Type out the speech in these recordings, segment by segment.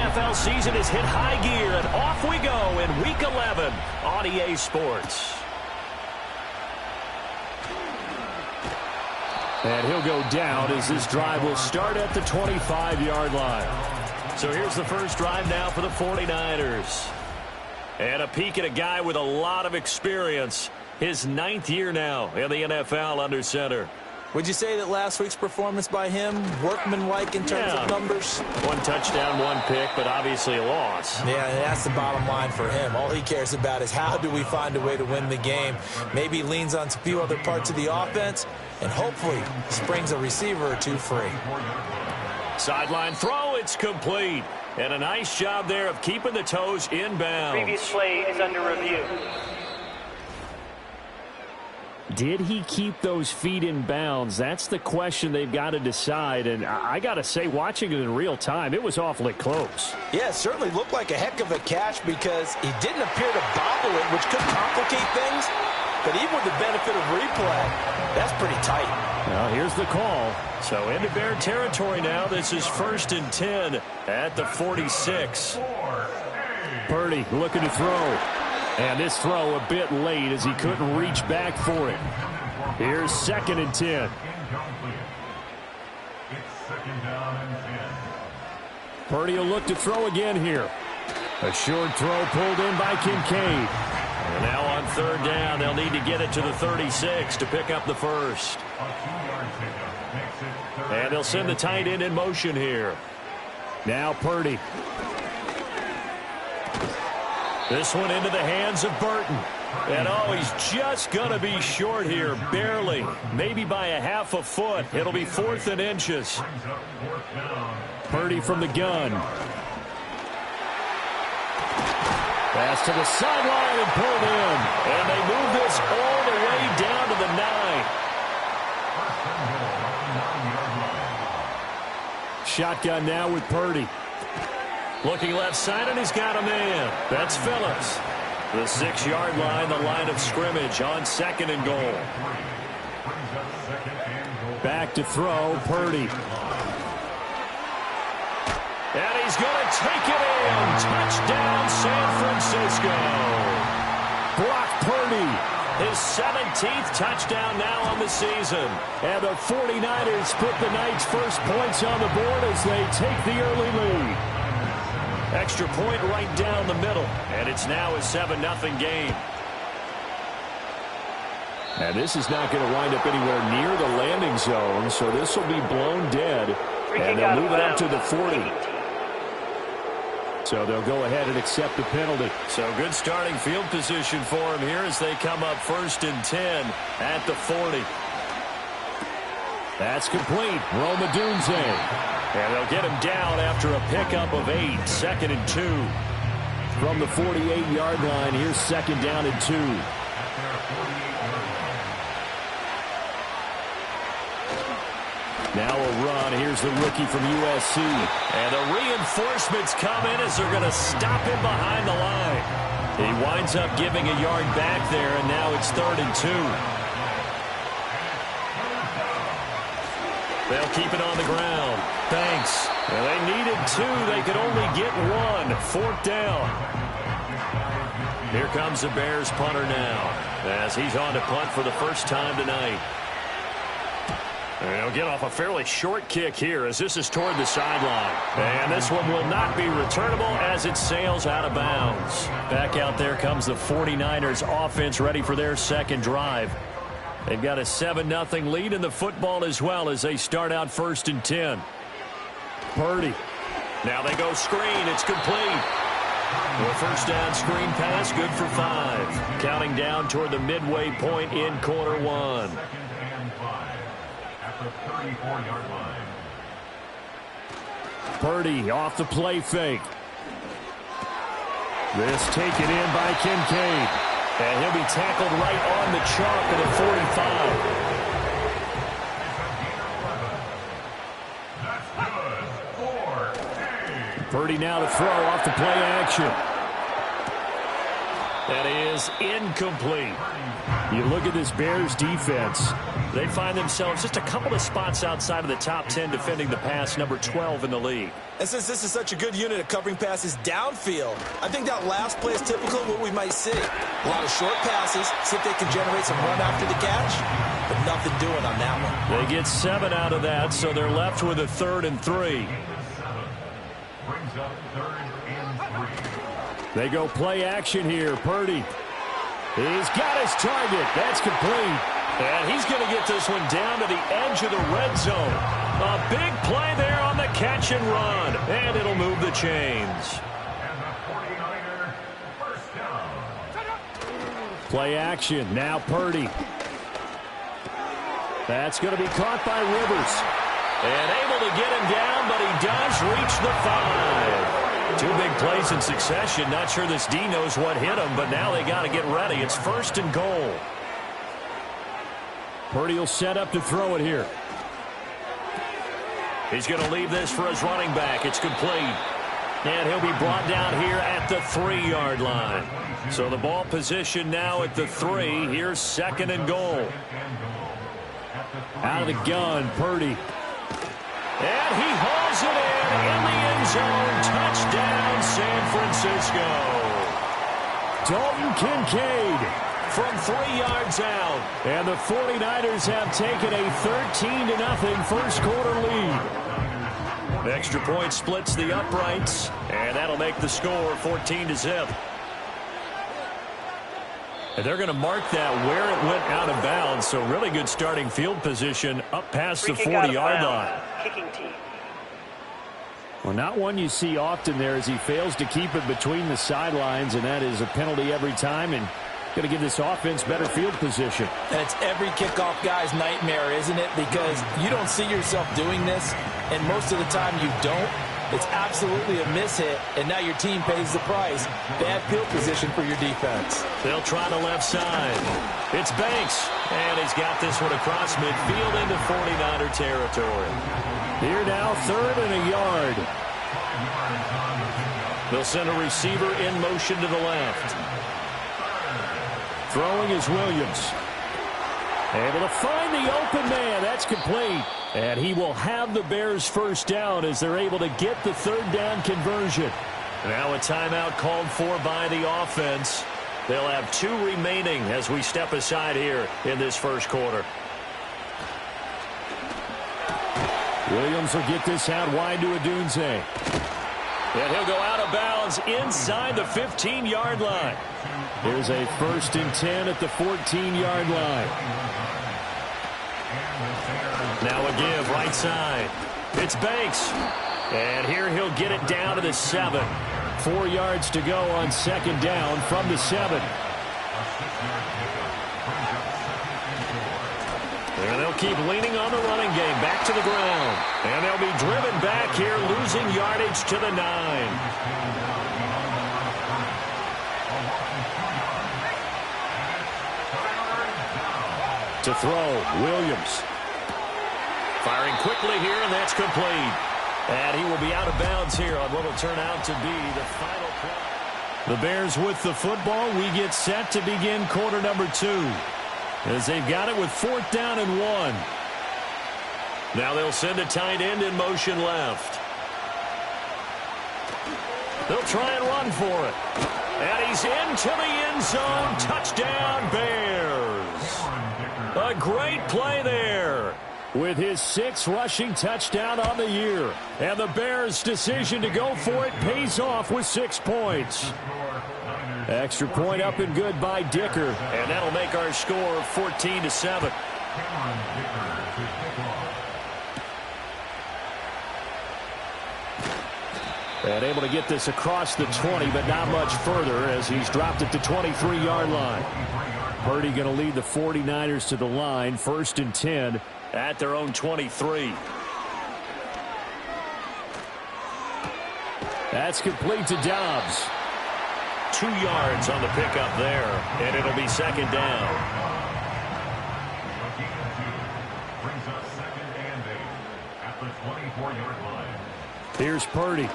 NFL season has hit high gear, and off we go in Week 11 on EA Sports. And he'll go down as this drive will start at the 25-yard line. So here's the first drive now for the 49ers. And a peek at a guy with a lot of experience. His 9th year now in the NFL under center. Would you say that last week's performance by him, workmanlike in terms of numbers? 1 touchdown, 1 pick, but obviously a loss. Yeah, that's the bottom line for him. All he cares about is how do we find a way to win the game. Maybe leans on a few other parts of the offense, and hopefully springs a receiver or two free. Sideline throw, it's complete. And a nice job there of keeping the toes inbounds. Previous play is under review. Did he keep those feet in bounds? That's the question they've got to decide. And I got to say, watching it in real time, it was awfully close. Yeah, it certainly looked like a heck of a catch because he didn't appear to bobble it, which could complicate things. But even with the benefit of replay, that's pretty tight. Well, here's the call. So into Bear territory now. This is 1st and 10 at the 46. Purdy looking to throw. And this throw a bit late as he couldn't reach back for it. Here's 2nd and 10. Purdy will look to throw again here. A short throw pulled in by Kincaid. And now on 3rd down, they'll need to get it to the 36 to pick up the first. And they'll send the tight end in motion here. Now Purdy. This one into the hands of Burton. And, oh, he's just going to be short here, barely. Maybe by a half a foot. It'll be 4th and inches. Purdy from the gun. Pass to the sideline and pulled in. And they move this all the way down to the 9. Shotgun now with Purdy. Looking left side, and he's got a man. That's Phillips. The 6-yard line, the line of scrimmage on 2nd and goal. Back to throw, Purdy. And he's going to take it in. Touchdown, San Francisco. Brock Purdy, his 17th touchdown now on the season. And the 49ers put the night's first points on the board as they take the early lead. Extra point right down the middle. And it's now a 7-0 game. And this is not going to wind up anywhere near the landing zone, so this will be blown dead. And they'll move it up to the 40. So they'll go ahead and accept the penalty. So good starting field position for him here as they come up 1st and 10 at the 40. That's complete. Rome Odunze. And they'll get him down after a pickup of 8. 2nd and 2. From the 48-yard line, here's 2nd down and 2. Now a run. Here's the rookie from USC. And the reinforcements come in as they're going to stop him behind the line. He winds up giving a yard back there, and now it's 3rd and 2. They'll keep it on the ground. Thanks. Well, they needed 2. They could only get 1. 4th down. Here comes the Bears punter now as he's on to punt for the first time tonight. And he'll get off a fairly short kick here as this is toward the sideline. And this one will not be returnable as it sails out of bounds. Back out there comes the 49ers offense ready for their second drive. They've got a 7-0 lead in the football as well as they start out 1st and 10. Purdy. Now they go screen. It's complete. The first down screen pass, good for 5. Counting down toward the midway point in quarter 1. Purdy off the play fake. This taken in by Kincaid. And he'll be tackled right on the chalk at the 45. Purdy now to throw off the play action. That is incomplete. You look at this Bears defense. They find themselves just a couple of spots outside of the top 10 defending the pass, number 12 in the league. And since this is such a good unit at covering passes downfield, I think that last play is typical of what we might see. A lot of short passes, see if they can generate some run after the catch, but nothing doing on that one. They get 7 out of that, so they're left with a 3rd and 3. They go play action here. Purdy. He's got his target. That's complete. And he's going to get this one down to the edge of the red zone. A big play there on the catch and run. And it'll move the chains. Play action. Now Purdy. That's going to be caught by Rivers. And able to get him down, but he does reach the 5. 2 big plays in succession. Not sure this D knows what hit him, but now they got to get ready. It's 1st and goal. Purdy will set up to throw it here. He's going to leave this for his running back. It's complete. And he'll be brought down here at the 3-yard line. So the ball position now at the 3. Here's 2nd and goal. Out of the gun, Purdy. And he hauls it in the end zone. Touchdown, San Francisco. Dalton Kincaid from 3 yards out. And the 49ers have taken a 13-0 first quarter lead. Extra point splits the uprights, and that'll make the score 14-0. And they're going to mark that where it went out of bounds, so really good starting field position up past the 40-yard line. Kicking team. Well, not one you see often there as he fails to keep it between the sidelines, and that is a penalty every time, and going to give this offense better field position. And it's every kickoff guy's nightmare, isn't it? Because you don't see yourself doing this, and most of the time you don't. It's absolutely a mishit, and now your team pays the price. Bad field position for your defense. They'll try the left side. It's Banks, and he's got this one across midfield into 49er territory. Here now, 3rd and a yard. They'll send a receiver in motion to the left. Throwing is Williams. Able to find the open man. That's complete. And he will have the Bears first down as they're able to get the 3rd down conversion. Now a timeout called for by the offense. They'll have 2 remaining as we step aside here in this first quarter. Williams will get this out wide to Odunze. And he'll go out of bounds inside the 15-yard line. Here's a 1st and 10 at the 14-yard line. Now a give right side. It's Banks. And here he'll get it down to the 7. 4 yards to go on 2nd down from the 7. And they'll keep leaning on the running game back to the ground. And they'll be driven back here, losing yardage to the 9. To throw, Williams. Firing quickly here, and that's complete. And he will be out of bounds here on what will turn out to be the final play. The Bears with the football. We get set to begin quarter number 2. As they've got it with 4th down and 1. Now they'll send a tight end in motion left. They'll try and run for it. And he's into the end zone. Touchdown, Bears. A great play there. With his 6th rushing touchdown on the year. And the Bears' decision to go for it pays off with 6 points. Extra point up and good by Dicker. And that'll make our score 14-7. And able to get this across the 20, but not much further as he's dropped it to 23-yard line. Purdy going to lead the 49ers to the line. 1st and 10 at their own 23. That's complete to Dobbs. 2 yards on the pickup there, and it'll be 2nd down. Brings us 2nd and 8 at the 24-yard line. Here's Purdy.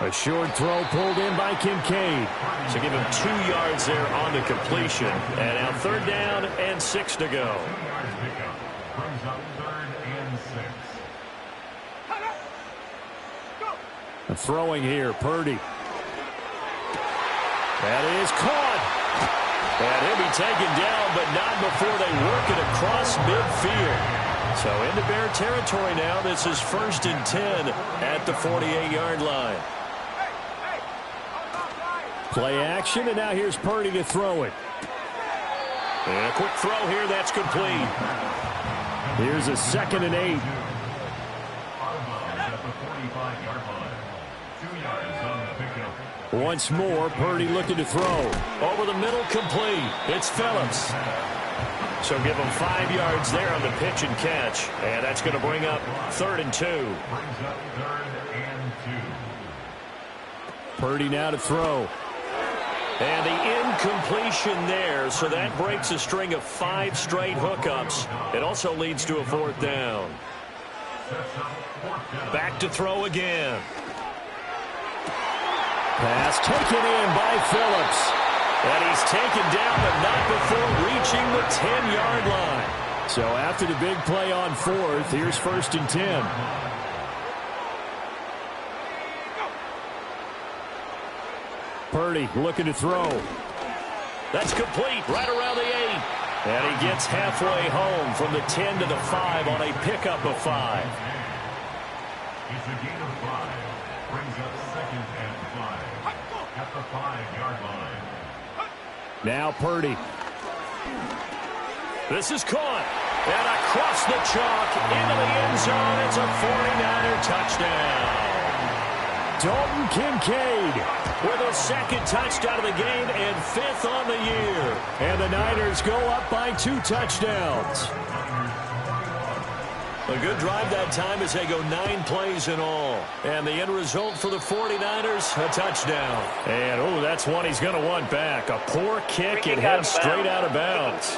A short throw pulled in by Kincaid. So give him 2 yards there on the completion. And now 3rd down and 6 to go. Brings up 3rd and 6. Throwing here, Purdy. That is caught. And he'll be taken down, but not before they work it across midfield. So into Bear territory now. This is 1st and 10 at the 48-yard line. Play action, and now here's Purdy to throw it. And a quick throw here. That's complete. Here's a 2nd and 8. At the 45-yard line. 2 yards on the pickup. Once more, Purdy looking to throw. Over the middle, complete. It's Phillips. So give him 5 yards there on the pitch and catch. And that's going to bring up 3rd and 2. Brings up 3rd and 2. Purdy now to throw. And the incompletion there, so that breaks a string of 5 straight hookups. It also leads to a 4th down. Back to throw again. Pass taken in by Phillips. And he's taken down, but not before reaching the 10-yard line. So after the big play on 4th, here's 1st and 10. Purdy looking to throw. That's complete right around the 8. And he gets halfway home from the 10 to the 5 on a pickup of 5. It's a gain of 5. Brings up 2nd and 5. At the 5-yard line. Now Purdy. This is caught. And across the chalk into the end zone. It's a 49er touchdown. Dalton Kincaid with a 2nd touchdown of the game and 5th on the year. And the Niners go up by 2 touchdowns. A good drive that time as they go 9 plays in all. And the end result for the 49ers, a touchdown. And, oh, that's one he's going to want back. A poor kick and head straight out of bounds.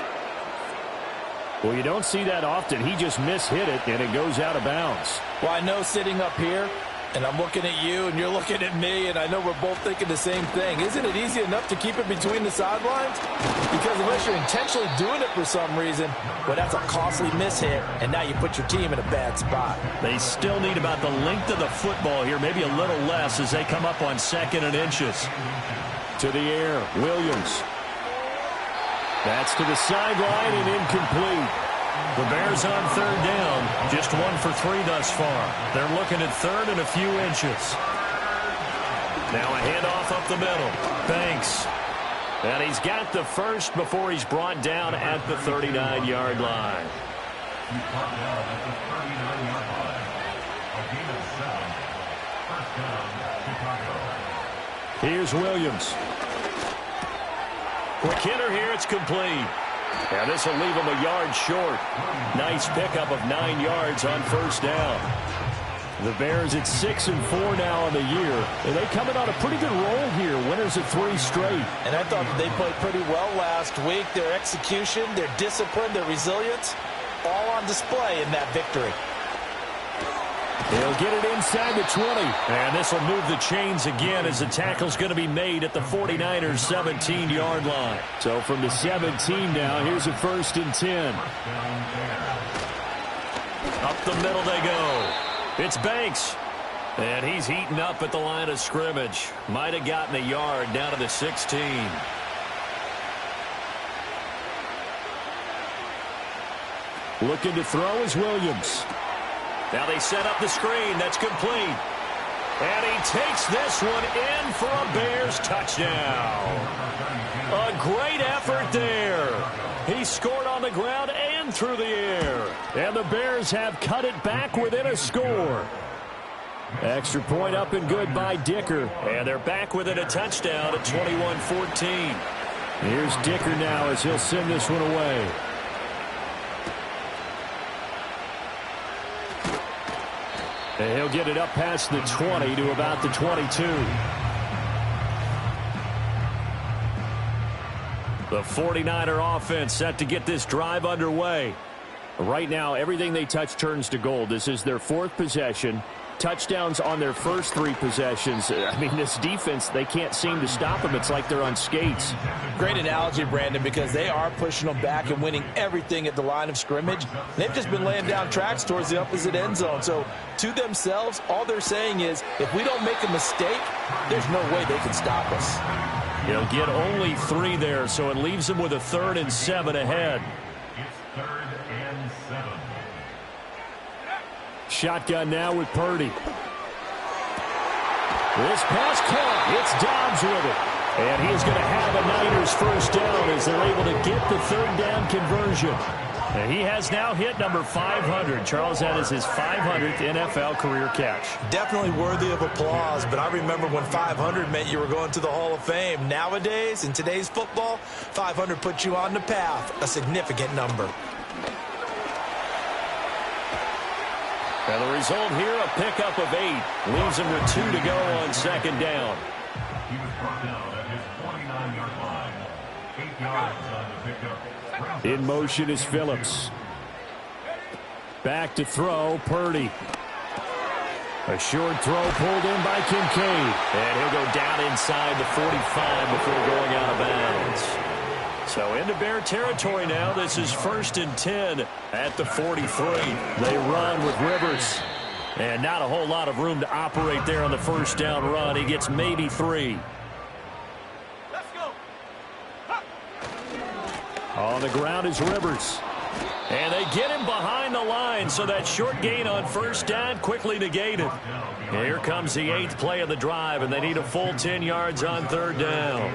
Well, you don't see that often. He just mishit it, and it goes out of bounds. Well, I know sitting up here, and I'm looking at you, and you're looking at me, and I know we're both thinking the same thing. Isn't it easy enough to keep it between the sidelines? Because unless you're intentionally doing it for some reason, well, that's a costly mishit, and now you put your team in a bad spot. They still need about the length of the football here, maybe a little less as they come up on 2nd and inches. To the air, Williams. That's to the sideline and incomplete. The Bears on 3rd down, just 1 for 3 thus far. They're looking at 3rd and a few inches. Now a handoff up the middle. Banks. And he's got the first before he's brought down at the 39-yard line. He's brought down at the 39-yard line. A gain of 7. 1st down, Chicago. Here's Williams. Quick hitter here, it's complete. And this will leave him a yard short. Nice pickup of 9 yards on 1st down. The Bears at 6-4 now on the year. And they coming on a pretty good roll here. Winners of 3 straight. And I thought that they played pretty well last week. Their execution, their discipline, their resilience, all on display in that victory. They'll get it inside the 20. And this will move the chains again as the tackle's going to be made at the 49ers' 17-yard line. So from the 17 now, here's a 1st and 10. Up the middle they go. It's Banks. And he's heating up at the line of scrimmage. Might have gotten a yard down to the 16. Looking to throw is Williams. Now they set up the screen. That's complete. And he takes this one in for a Bears touchdown. A great effort there. He scored on the ground and through the air. And the Bears have cut it back within a score. Extra point up and good by Dicker. And they're back within a touchdown at 21-14. Here's Dicker now as he'll send this one away. And he'll get it up past the 20 to about the 22. The 49er offense set to get this drive underway. Right now, everything they touch turns to gold. This is their 4th possession. touchdowns on their first 3 possessions. I mean, this defense, they can't seem to stop them. It's like they're on skates. Great analogy, Brandon, because they are pushing them back and winning everything at the line of scrimmage. They've just been laying down tracks towards the opposite end zone. So to themselves, all they're saying is, if we don't make a mistake, there's no way they can stop us. He'll get only 3 there, so it leaves him with a 3rd and 7 ahead. It's 3rd and 7. Shotgun now with Purdy. This pass caught. It's Dobbs with it. And he's going to have a Niners first down as they're able to get the 3rd down conversion. And he has now hit number 500. Charles, that is his 500th NFL career catch. Definitely worthy of applause, but I remember when 500 meant you were going to the Hall of Fame. Nowadays, in today's football, 500 puts you on the path, a significant number. And the result here, a pickup of 8. Leaves him with 2 to go on 2nd down. He was brought down at his 29-yard line. 8 yards on the pickup. In motion is Phillips. Back to throw, Purdy. A short throw pulled in by Kincaid. And he'll go down inside the 45 before going out of bounds. So into Bear territory now. This is 1st and 10 at the 43. They run with Rivers. And not a whole lot of room to operate there on the first down run. He gets maybe 3. On the ground is Rivers. And they get him behind the line, so that short gain on first down quickly negated. Here comes the 8th play of the drive, and they need a full 10 yards on 3rd down.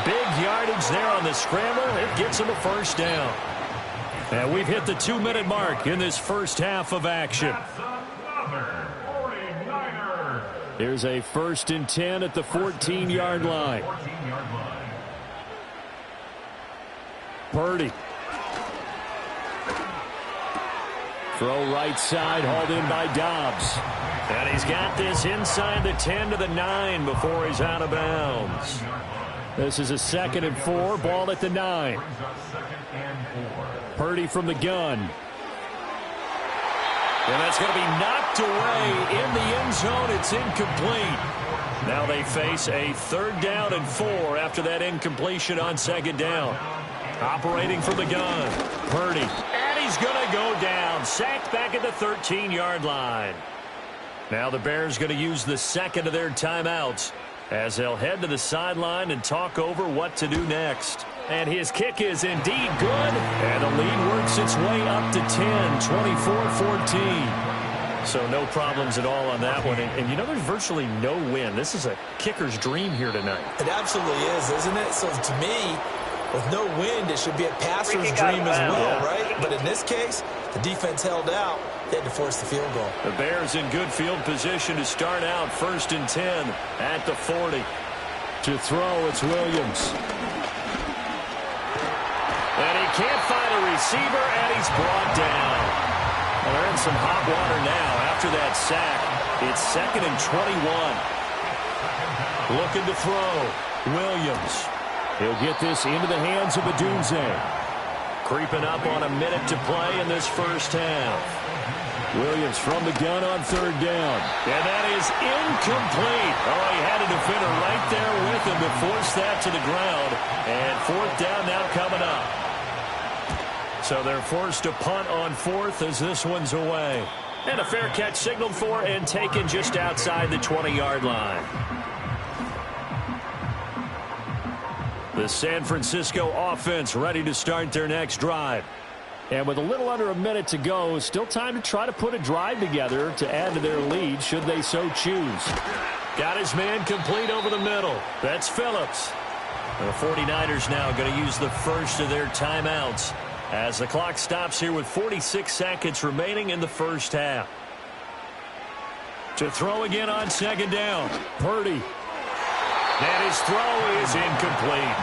Big yardage there on the scramble. It gets him a first down. And we've hit the 2-minute mark in this first half of action. Here's a 1st and 10 at the 14-yard line. Purdy. Throw right side, hauled in by Dobbs. And he's got this inside the 10 to the 9 before he's out of bounds. This is a 2nd and 4, ball at the 9. Purdy from the gun. And that's going to be knocked away in the end zone. It's incomplete. Now they face a 3rd down and 4 after that incompletion on 2nd down. Operating from the gun, Purdy. And he's going to go down. Sacked back at the 13-yard line. Now the Bears going to use the 2nd of their timeouts as they'll head to the sideline and talk over what to do next. And his kick is indeed good. And the lead works its way up to 10, 24-14. So no problems at all on that one. And you know, there's virtually no win. This is a kicker's dream here tonight. It absolutely is, isn't it? So to me, with no wind, it should be a passer's dream as well, right? But in this case, the defense held out. They had to force the field goal. The Bears in good field position to start out 1st and 10 at the 40. To throw, it's Williams. And he can't find a receiver, and he's brought down. Well, they're in some hot water now after that sack. It's 2nd and 21. Looking to throw. Williams. He'll get this into the hands of Adunze. Creeping up on a minute to play in this first half. Williams from the gun on 3rd down. And that is incomplete. Oh, he had a defender right there with him to force that to the ground. And 4th down now coming up. So they're forced to punt on 4th as this one's away. And a fair catch signaled for and taken just outside the 20-yard line. The San Francisco offense ready to start their next drive. And with a little under a minute to go, still time to try to put a drive together to add to their lead should they so choose. Got his man complete over the middle. That's Phillips. And the 49ers now going to use the first of their timeouts as the clock stops here with 46 seconds remaining in the first half. To throw again on 2nd down. Purdy. And his throw is incomplete.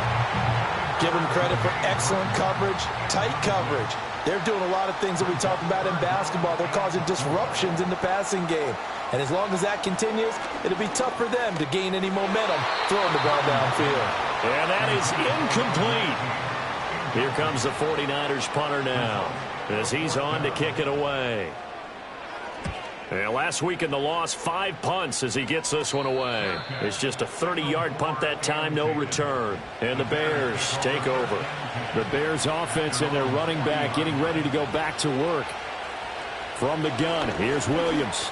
Give him credit for excellent coverage, tight coverage. They're doing a lot of things that we talk about in basketball. They're causing disruptions in the passing game. And as long as that continues, it'll be tough for them to gain any momentum throwing the ball downfield. And that is incomplete. Here comes the 49ers punter now as he's on to kick it away. And last week in the loss, 5 punts as he gets this one away. It's just a 30-yard punt that time, no return. And the Bears take over. The Bears offense and their running back getting ready to go back to work. From the gun, here's Williams.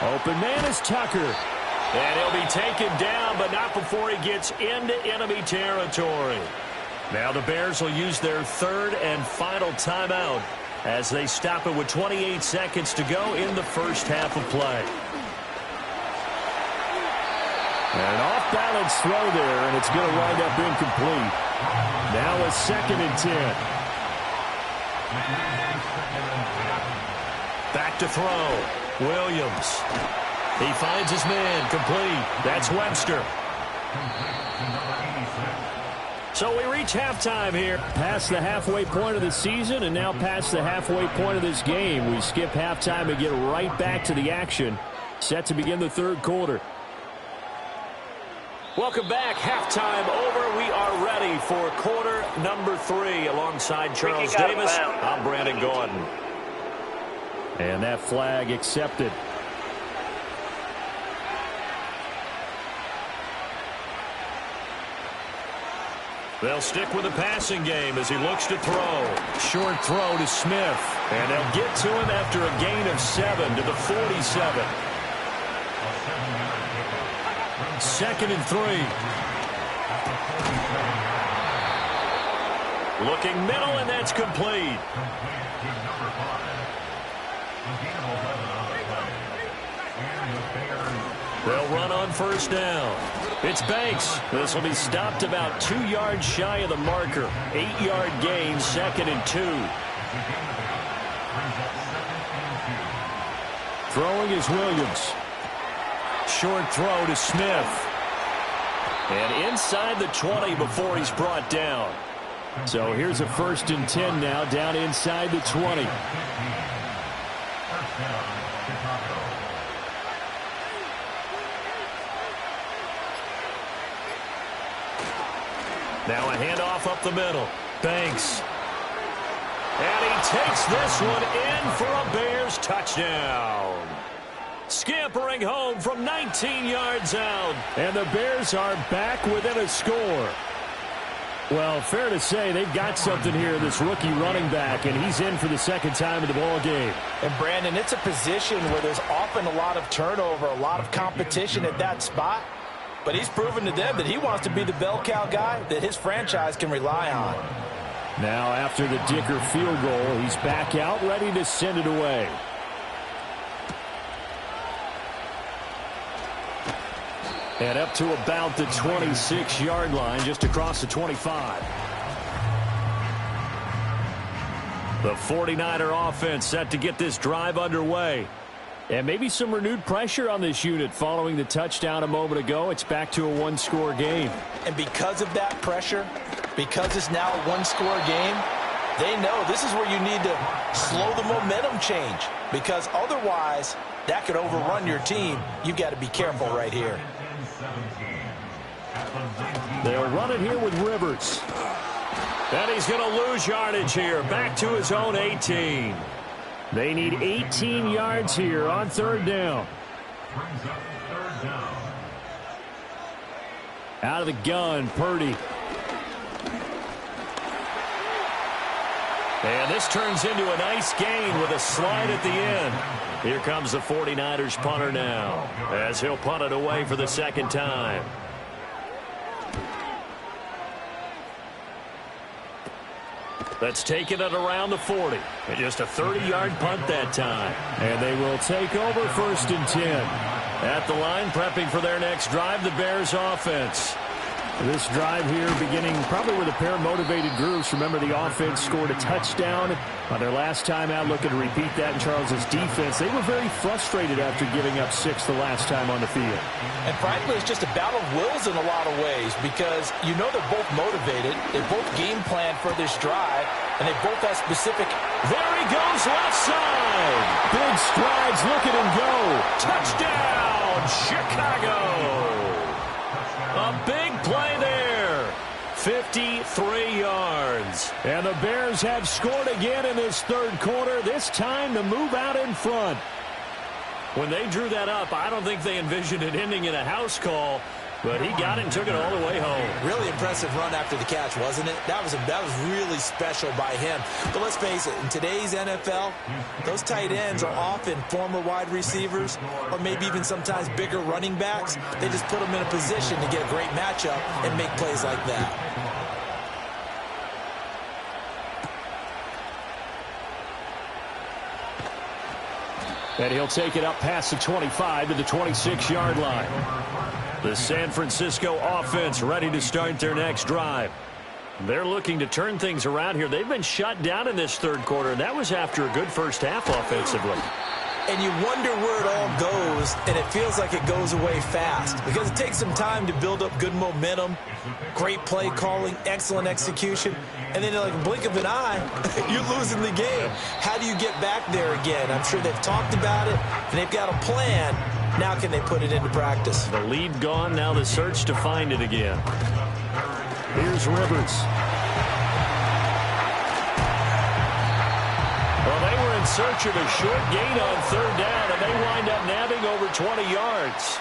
Open man is Tucker. And he'll be taken down, but not before he gets into enemy territory. Now the Bears will use their third and final timeout as they stop it with 28 seconds to go in the first half of play. An off-balance throw there, and it's going to wind up incomplete. Now a 2nd and 10. Back to throw. Williams. He finds his man. Complete. That's Webster. So we reach halftime here. Past the halfway point of the season and now past the halfway point of this game. We skip halftime and get right back to the action. Set to begin the third quarter. Welcome back. Halftime over. We are ready for quarter number 3 alongside Charles Davis. I'm Brandon Gordon. And that flag accepted. They'll stick with the passing game as he looks to throw. Short throw to Smith. And they'll get to him after a gain of 7 to the 47. 2nd and 3. Looking middle, and that's complete. They'll run on first down. It's Banks. This will be stopped about 2 yards shy of the marker. 8-yard gain, 2nd and 2. Throwing is Williams. Short throw to Smith. And inside the 20 before he's brought down. So here's a 1st and 10 now, down inside the 20. Now a handoff up the middle. Banks. And he takes this one in for a Bears touchdown. Scampering home from 19 yards out. And the Bears are back within a score. Well, fair to say they've got something here, this rookie running back, and he's in for the 2nd time in the ball game. And, Brandon, it's a position where there's often a lot of turnover, a lot of competition at that spot. But he's proven to them that he wants to be the bell cow guy that his franchise can rely on. Now, after the Dicker field goal, he's back out, ready to send it away. And up to about the 26-yard line, just across the 25. The 49er offense set to get this drive underway. And maybe some renewed pressure on this unit following the touchdown a moment ago. It's back to a 1-score game. And because of that pressure, because it's now a 1-score game, they know this is where you need to slow the momentum change. Because otherwise, that could overrun your team. You've got to be careful right here. They'll run it here with Rivers. And he's going to lose yardage here. Back to his own 18. They need 18 yards here on 3rd down. Out of the gun, Purdy. And this turns into a nice gain with a slide at the end. Here comes the 49ers punter now as he'll punt it away for the 2nd time. That's taking it around the 40. And just a 30-yard punt that time. And they will take over 1st and 10. At the line, prepping for their next drive, the Bears offense. This drive here beginning probably with a pair of motivated groups. Remember, the offense scored a touchdown on their last time out. Looking to repeat that in Charles's defense. They were very frustrated after giving up 6 the last time on the field. And frankly, it's just a battle of wills in a lot of ways because you know they're both motivated. They both game plan for this drive, and they both have specific. There he goes, left side. Big strides, look at him go. Touchdown, Chicago. A big play there. 53 yards. And the Bears have scored again in this third quarter, this time to move out in front. When they drew that up, I don't think they envisioned it ending in a house call, but he got it and took it all the way home. Really impressive run after the catch, wasn't it? That was really special by him. But let's face it, in today's NFL, those tight ends are often former wide receivers or maybe even sometimes bigger running backs. They just put them in a position to get a great matchup and make plays like that. And he'll take it up past the 25 to the 26-yard line. The San Francisco offense ready to start their next drive. They're looking to turn things around here. They've been shut down in this third quarter, and that was after a good first half offensively. And you wonder where it all goes, and it feels like it goes away fast because it takes some time to build up good momentum, great play calling, excellent execution, and then like a blink of an eye, you're losing the game. How do you get back there again? I'm sure they've talked about it, and they've got a plan. Now can they put it into practice? The lead gone, now the search to find it again. Here's Rivers. Well, they were in search of a short gain on third down, and they wind up nabbing over 20 yards.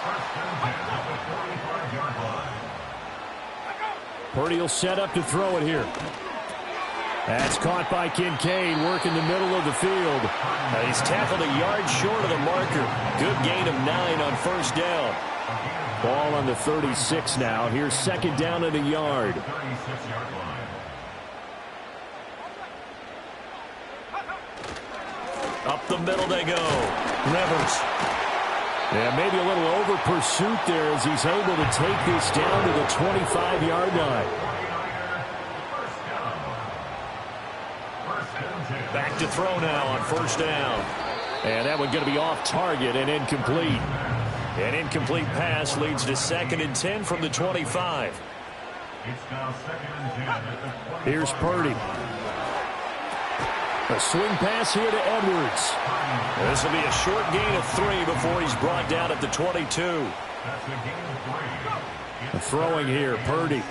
Purdy will set up to throw it here. That's caught by Kincaid, working the middle of the field. He's tackled a yard short of the marker. Good gain of 9 on first down. Ball on the 36 now. Here's second down and a yard. Up the middle they go. Rivers. Yeah, maybe a little over pursuit there as he's able to take this down to the 25-yard line. Back to throw now on first down. And that one going to be off target and incomplete. An incomplete pass leads to 2nd and 10 from the 25. Here's Purdy. A swing pass here to Edwards. This will be a short gain of 3 before he's brought down at the 22. Throwing here, Purdy.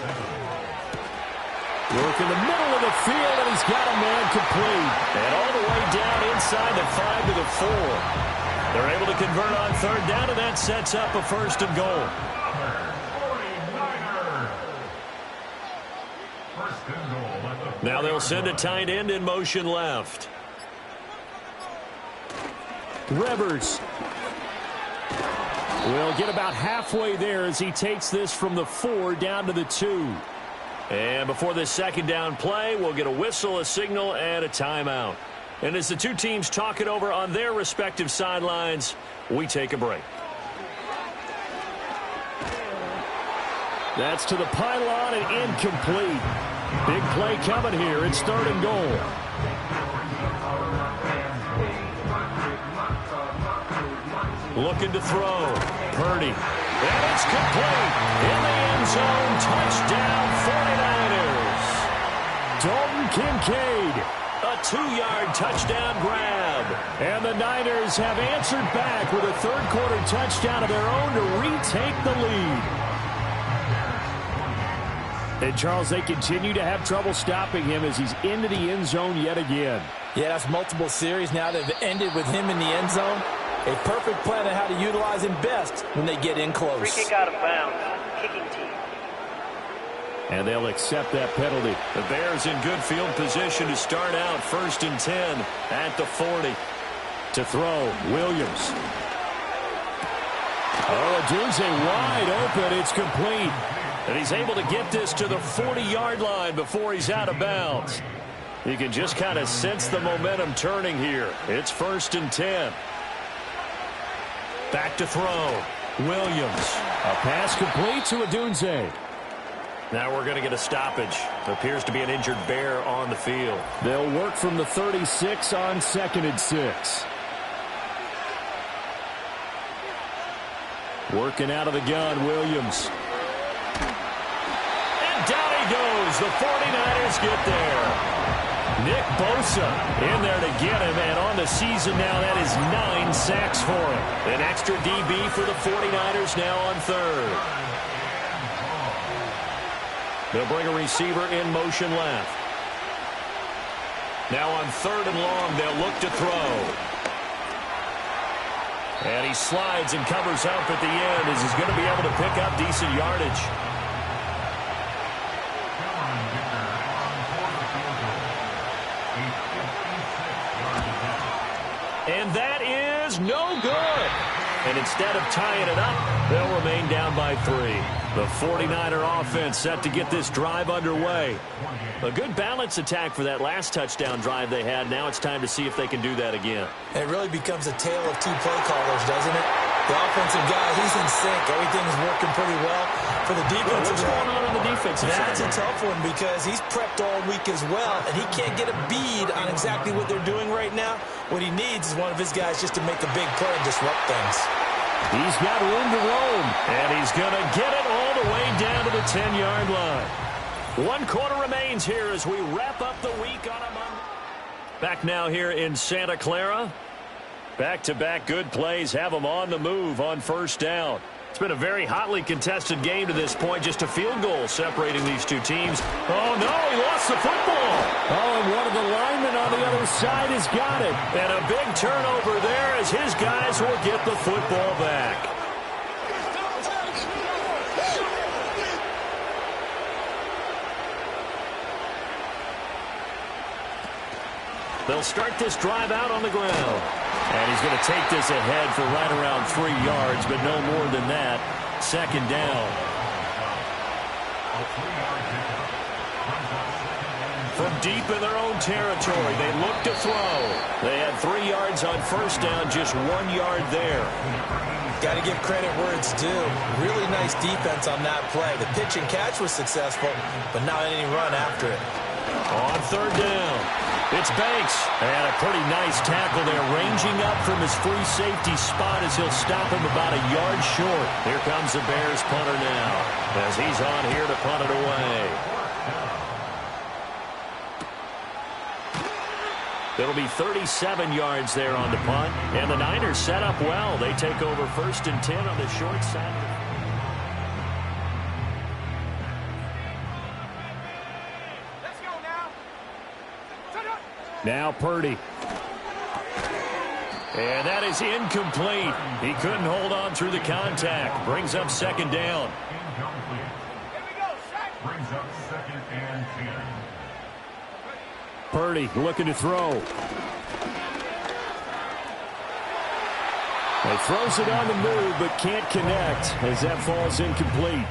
Work in the middle of the field, and he's got a man complete. And all the way down inside the 5 to the 4. They're able to convert on third down, and that sets up a 1st and goal. Now they'll send a tight end in motion left. Rivers will get about halfway there as he takes this from the 4 down to the 2. And before this second down play, we'll get a whistle, a signal, and a timeout. And as the two teams talk it over on their respective sidelines, we take a break. That's to the pylon and incomplete. Big play coming here. It's 3rd and goal. Looking to throw. Purdy. And it's complete. In the end zone. Touchdown 49ers. Dalton Kincaid. A 2-yard touchdown grab. And the Niners have answered back with a third-quarter touchdown of their own to retake the lead. And, Charles, they continue to have trouble stopping him as he's into the end zone yet again. Yeah, that's multiple series now that have ended with him in the end zone. A perfect plan on how to utilize him best when they get in close. Free kick out of bounds. Kicking team. And they'll accept that penalty. The Bears in good field position to start out 1st and 10 at the 40. To throw, Williams. Oh, Odunze wide open. It's complete. And he's able to get this to the 40-yard line before he's out of bounds. You can just kind of sense the momentum turning here. It's 1st and 10. Back to throw. Williams. A pass complete to Odunze. Now we're going to get a stoppage. Appears to be an injured Bear on the field. They'll work from the 36 on 2nd and 6. Working out of the gun, Williams. And down he goes. The 49ers get there. Nick Bosa in there to get him, and on the season now, that is 9 sacks for him. An extra DB for the 49ers now on 3rd. They'll bring a receiver in motion left. Now on 3rd and long, they'll look to throw. And he slides and covers up at the end as he's going to be able to pick up decent yardage. And that is no good. And instead of tying it up, they'll remain down by 3. The 49er offense set to get this drive underway. A good balance attack for that last touchdown drive they had. Now it's time to see if they can do that again. It really becomes a tale of 2 play callers, doesn't it? The offensive guy, he's in sync. Everything's working pretty well. For the defensive What's going on the defensive side? That's a tough one because he's prepped all week as well, and he can't get a bead on exactly what they're doing right now. What he needs is one of his guys just to make a big play and disrupt things. He's got room to roam. And he's going to get it all the way down to the 10-yard line. 1 quarter remains here as we wrap up the week on a Monday. Back now here in Santa Clara. Back-to-back good plays have them on the move on 1st down. It's been a very hotly contested game to this point. Just a field goal separating these 2 teams. Oh, no, he lost the football. Oh, and one of the linemen on the other side has got it. And a big turnover there as his guys will get the football back. They'll start this drive out on the ground. And he's going to take this ahead for right around 3 yards, but no more than that. 2nd down. From deep in their own territory, they look to throw. They had 3 yards on 1st down, just 1 yard there. Got to give credit where it's due. Really nice defense on that play. The pitch and catch was successful, but not any run after it. On 3rd down, it's Banks. And a pretty nice tackle there, ranging up from his free safety spot as he'll stop him about a yard short. Here comes the Bears punter now as he's on here to punt it away. It'll be 37 yards there on the punt. And the Niners set up well. They take over 1st and 10 on the short side. Now Purdy. And that is incomplete. He couldn't hold on through the contact. Brings up 2nd down. Brings up 2nd and 10. Purdy looking to throw. He throws it on the move, but can't connect as that falls incomplete.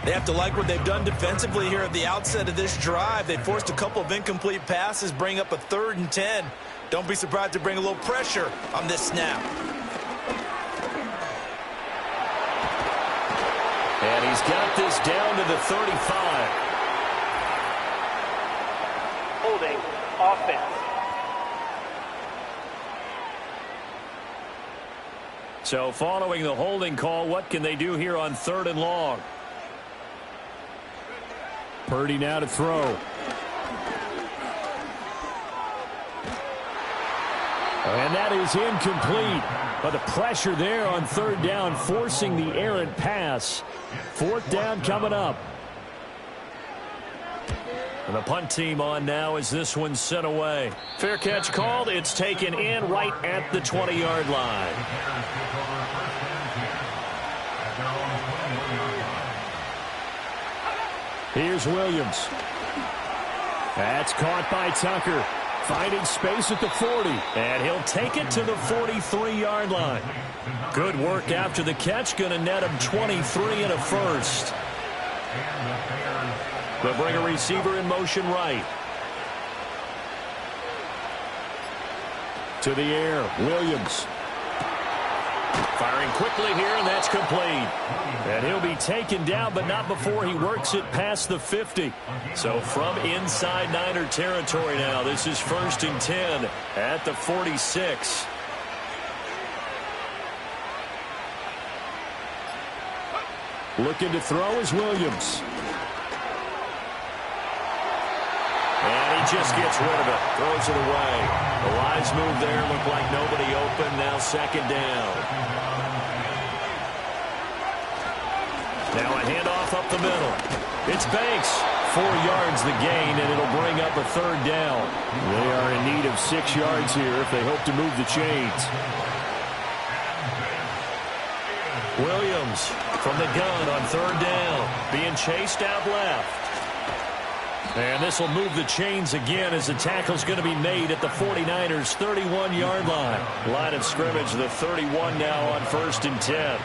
They have to like what they've done defensively here at the outset of this drive. They forced a couple of incomplete passes, bring up a 3rd and 10. Don't be surprised to bring a little pressure on this snap. And he's got this down to the 35. Holding offense. So following the holding call, what can they do here on 3rd and long? Purdy now to throw. And that is incomplete. But the pressure there on 3rd down, forcing the errant pass. 4th down coming up. And the punt team on now as this one's sent away. Fair catch called. It's taken in right at the 20-yard line. Here's Williams. That's caught by Tucker. Finding space at the 40. And he'll take it to the 43-yard line. Good work after the catch. Going to net him 23 and a 1st. They'll bring a receiver in motion right. To the air, Williams. Firing quickly here, and that's complete. And he'll be taken down, but not before he works it past the 50. So from inside Niner territory now, this is 1st and 10 at the 46. Looking to throw is Williams. And he just gets rid of it. Throws it away. The lines move there. Look like nobody open. Now 2nd down. Now a handoff up the middle. It's Banks. 4 yards the gain, and it'll bring up a third down. They are in need of 6 yards here if they hope to move the chains. Williams from the gun on third down. Being chased out left. And this will move the chains again as the tackle's going to be made at the 49ers' 31-yard line. Line of scrimmage, the 31 now on 1st and 10.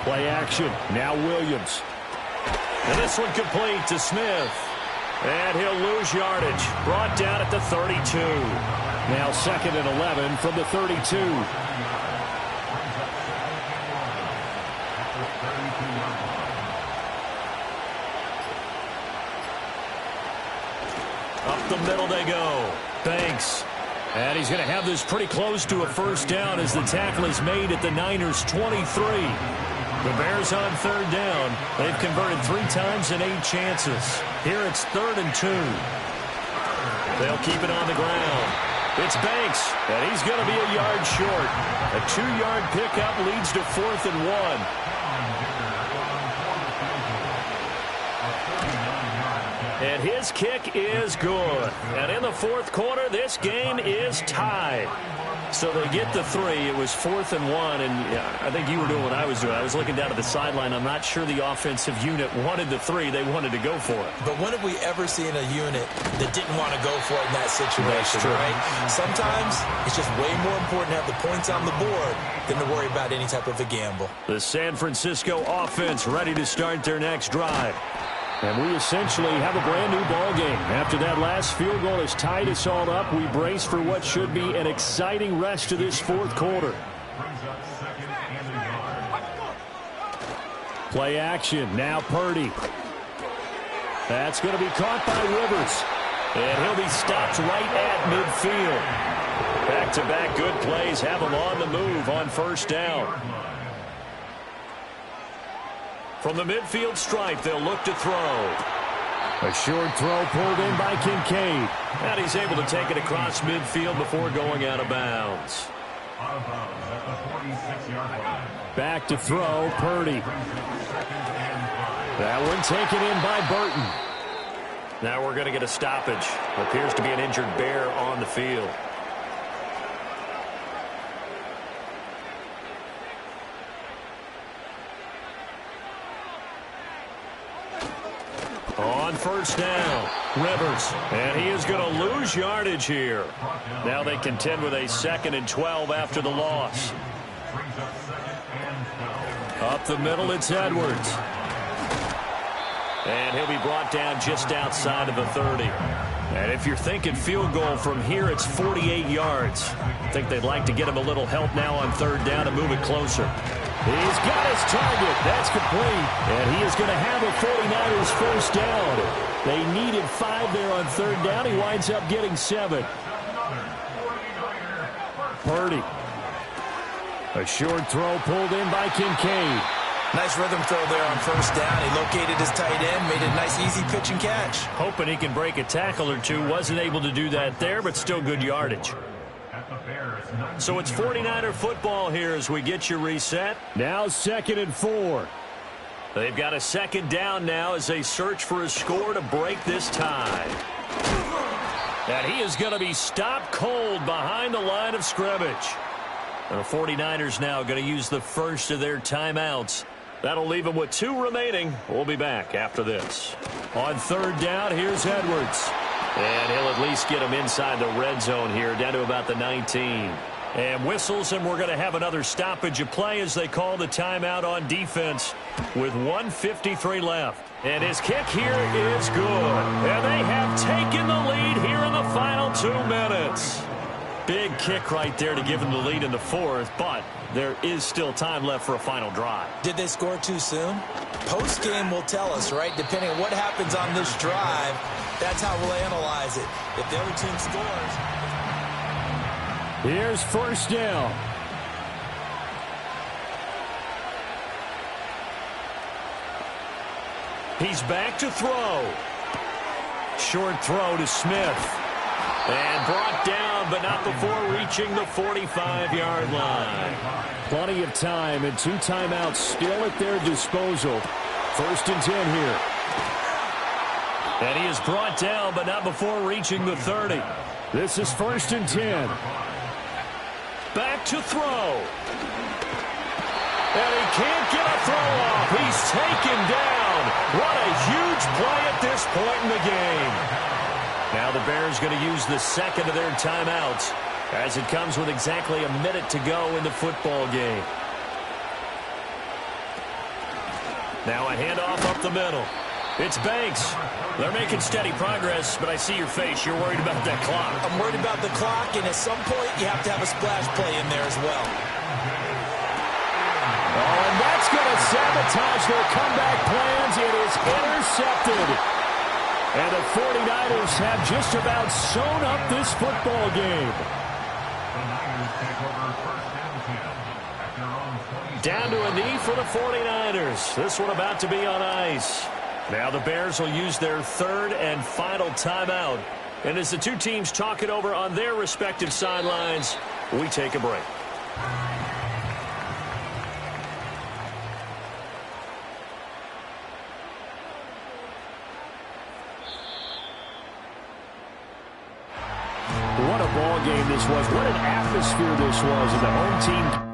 Play action. Now Williams. And this one complete to Smith. And he'll lose yardage. Brought down at the 32. Now 2nd and 11 from the 32. Up the middle they go. Banks. And he's going to have this pretty close to a first down as the tackle is made at the Niners' 23. The Bears on third down. They've converted 3 times in 8 chances. Here it's 3rd and 2. They'll keep it on the ground. It's Banks, and he's going to be a yard short. A 2-yard pickup leads to 4th and 1. And his kick is good. And in the 4th quarter, this game is tied. So they get the 3. It was 4th and 1, and I think you were doing what I was doing. I was looking down at the sideline. I'm not sure the offensive unit wanted the 3. They wanted to go for it. But when have we ever seen a unit that didn't want to go for it in that situation, right? Sometimes it's just way more important to have the points on the board than to worry about any type of a gamble. The San Francisco offense ready to start their next drive. And we essentially have a brand-new ball game. After that last field goal has tied us all up, we brace for what should be an exciting rest of this 4th quarter. Play action. Now Purdy. That's going to be caught by Rivers. And he'll be stopped right at midfield. Back-to-back good plays have him on the move on first down. From the midfield stripe, they'll look to throw. A short throw pulled in by Kincaid. And he's able to take it across midfield before going out of bounds. Back to throw, Purdy. That one taken in by Burton. Now we're going to get a stoppage. Appears to be an injured Bear on the field. On first down, Rivers, and he is going to lose yardage here. Now they contend with a 2nd and 12 after the loss. Up the middle, it's Edwards. And he'll be brought down just outside of the 30. And if you're thinking field goal from here, it's 48 yards. I think they'd like to get him a little help now on third down and move it closer. He's got his target. That's complete. And he is going to have a 49ers first down. They needed 5 there on third down. He winds up getting 7. Purdy. A short throw pulled in by Kincaid. Nice rhythm throw there on first down. He located his tight end, made a nice easy pitch and catch. Hoping he can break a tackle or two. Wasn't able to do that there, but still good yardage. So it's 49er football here as we get you reset. Now 2nd and 4. They've got a 2nd down now as they search for a score to break this tie. And he is going to be stopped cold behind the line of scrimmage. And the 49ers now going to use the first of their timeouts. That'll leave them with 2 remaining. We'll be back after this. On third down, here's Edwards. And he'll at least get him inside the red zone here, down to about the 19. And whistles, and we're going to have another stoppage of play as they call the timeout on defense with 1:53 left. And his kick here is good. And they have taken the lead here in the final 2 minutes. Big kick right there to give them the lead in the 4th, but there is still time left for a final drive. Did they score too soon? Post-game will tell us, right? Depending on what happens on this drive, that's how we'll analyze it. If the other team scores. Here's first down. He's back to throw. Short throw to Smith. And brought down, but not before reaching the 45-yard line. Plenty of time and 2 timeouts still at their disposal. 1st and 10 here. And he is brought down, but not before reaching the 30. This is 1st and 10. Back to throw. And he can't get a throw off. He's taken down. What a huge play at this point in the game. Now the Bears going to use the second of their timeouts as it comes with exactly a minute to go in the football game. Now a handoff up the middle. It's Banks. They're making steady progress, but I see your face. You're worried about that clock. I'm worried about the clock, and at some point you have to have a splash play in there as well. Oh, and that's going to sabotage their comeback plans. It is intercepted. And the 49ers have just about sewn up this football game. The Niners take over 1st and 10 at their own 20. Down to a knee for the 49ers. This one about to be on ice. Now the Bears will use their 3rd and final timeout. And as the two teams talk it over on their respective sidelines, we take a break. What a ball game this was. What an atmosphere this was. And the home team